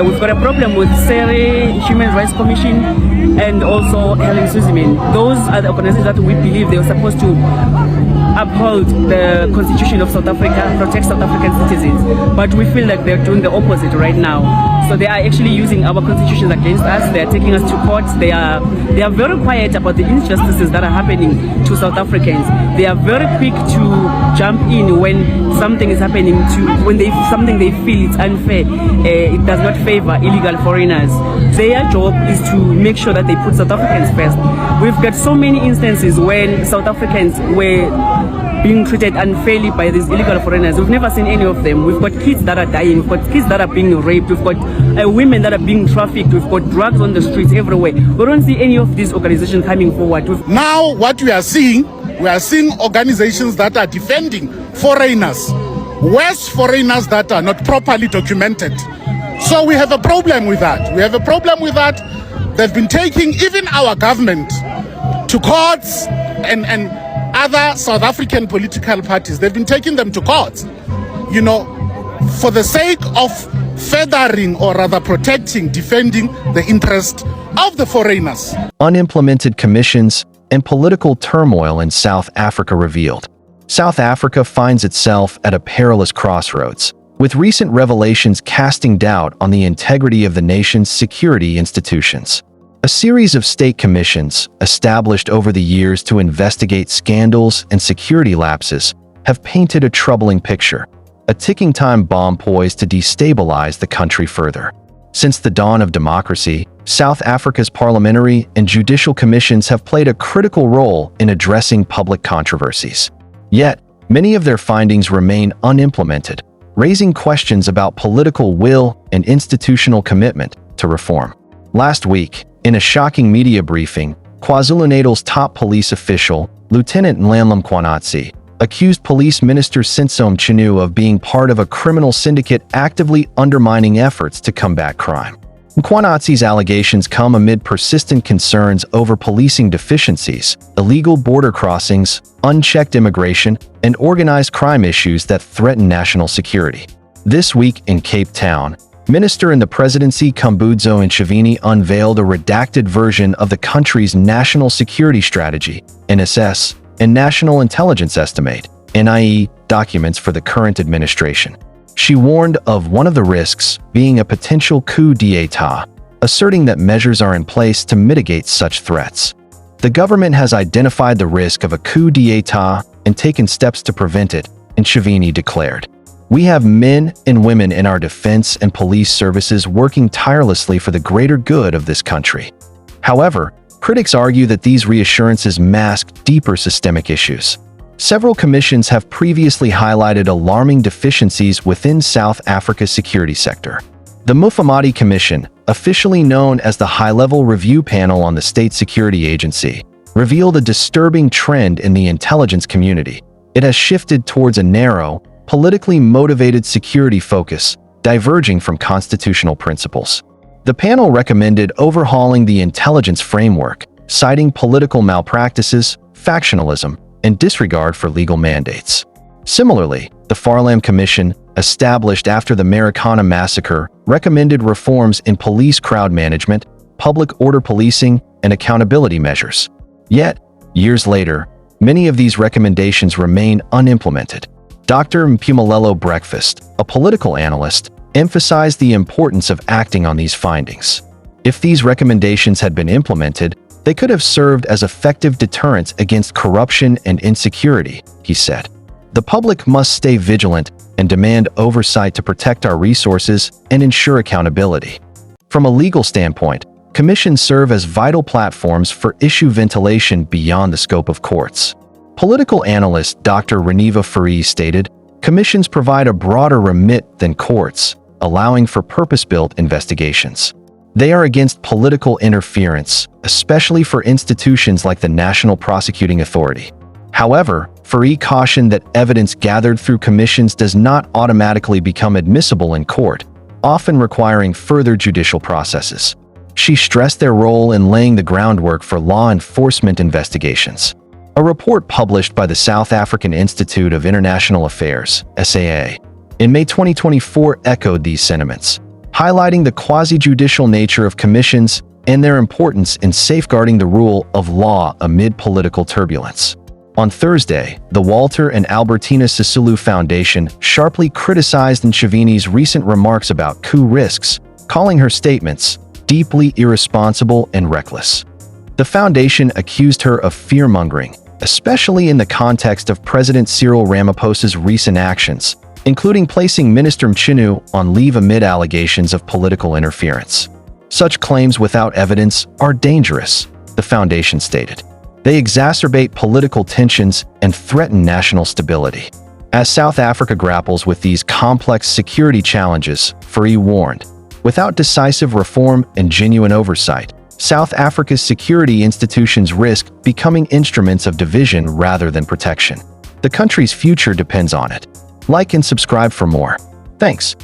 We've got a problem with SERE, Human Rights Commission, and also Helen Suzman. Those are the organizations that we believe they were supposed to uphold the Constitution of South Africa, protect South African citizens. But we feel like they're doing the opposite right now. So they are actually using our constitutions against us. They are taking us to court. They are very quiet about the injustices that are happening to South Africans. They are very quick to jump in when something is happening something they feel it's unfair. It does not favor illegal foreigners. Their job is to make sure that they put South Africans first. We've got so many instances when South Africans were being treated unfairly by these illegal foreigners. We've never seen any of them. We've got kids that are dying. We've got kids that are being raped. We've got women that are being trafficked. We've got drugs on the streets everywhere. We don't see any of these organizations coming forward. Now what we are seeing organizations that are defending foreigners, worse foreigners that are not properly documented. So we have a problem with that. They've been taking even our government to courts and other South African political parties. They've been taking them to court, for the sake of furthering or rather protecting, defending the interest of the foreigners. Unimplemented commissions and political turmoil in South Africa revealed. South Africa finds itself at a perilous crossroads, with recent revelations casting doubt on the integrity of the nation's security institutions. A series of state commissions, established over the years to investigate scandals and security lapses, have painted a troubling picture, a ticking time bomb poised to destabilize the country further. Since the dawn of democracy, South Africa's parliamentary and judicial commissions have played a critical role in addressing public controversies. Yet, many of their findings remain unimplemented, raising questions about political will and institutional commitment to reform. Last week, in a shocking media briefing, KwaZulu-Natal's top police official, Lieutenant Nhlanhla Mkhwanatsi, accused Police Minister Sintsom Chinu of being part of a criminal syndicate actively undermining efforts to combat crime. Mkhwanatsi's allegations come amid persistent concerns over policing deficiencies, illegal border crossings, unchecked immigration, and organized crime issues that threaten national security. This week in Cape Town, Minister in the Presidency Khumbudzo Ntshavheni unveiled a redacted version of the country's National Security Strategy, NSS, and National Intelligence Estimate, NIE, documents for the current administration. She warned of one of the risks being a potential coup d'état, asserting that measures are in place to mitigate such threats. The government has identified the risk of a coup d'état and taken steps to prevent it, Ntshavheni declared. We have men and women in our defense and police services working tirelessly for the greater good of this country. However, critics argue that these reassurances mask deeper systemic issues. Several commissions have previously highlighted alarming deficiencies within South Africa's security sector. The Mufamadi Commission, officially known as the High-Level Review Panel on the State Security Agency, revealed a disturbing trend in the intelligence community. It has shifted towards a narrow, politically motivated security focus, diverging from constitutional principles. The panel recommended overhauling the intelligence framework, citing political malpractices, factionalism, and disregard for legal mandates. Similarly, the Farlam Commission, established after the Marikana massacre, recommended reforms in police crowd management, public order policing, and accountability measures. Yet, years later, many of these recommendations remain unimplemented. Dr. Mpumelelo Breakfast, a political analyst, emphasized the importance of acting on these findings. If these recommendations had been implemented, they could have served as effective deterrents against corruption and insecurity, he said. The public must stay vigilant and demand oversight to protect our resources and ensure accountability. From a legal standpoint, commissions serve as vital platforms for issue ventilation beyond the scope of courts. Political analyst Dr. Reniva Fourie stated, "Commissions provide a broader remit than courts, allowing for purpose-built investigations. They are against political interference, especially for institutions like the National Prosecuting Authority." However, Fourie cautioned that evidence gathered through commissions does not automatically become admissible in court, often requiring further judicial processes. She stressed their role in laying the groundwork for law enforcement investigations. A report published by the South African Institute of International Affairs, SAA, in May 2024 echoed these sentiments, highlighting the quasi-judicial nature of commissions and their importance in safeguarding the rule of law amid political turbulence. On Thursday, the Walter and Albertina Sisulu Foundation sharply criticized Ntshavheni's recent remarks about coup risks, calling her statements deeply irresponsible and reckless. The foundation accused her of fear-mongering, especially in the context of President Cyril Ramaphosa's recent actions, including placing Minister Mchunu on leave amid allegations of political interference. Such claims without evidence are dangerous, the foundation stated. They exacerbate political tensions and threaten national stability. As South Africa grapples with these complex security challenges, Fourie warned, without decisive reform and genuine oversight, South Africa's security institutions risk becoming instruments of division rather than protection. The country's future depends on it. Like and subscribe for more. Thanks.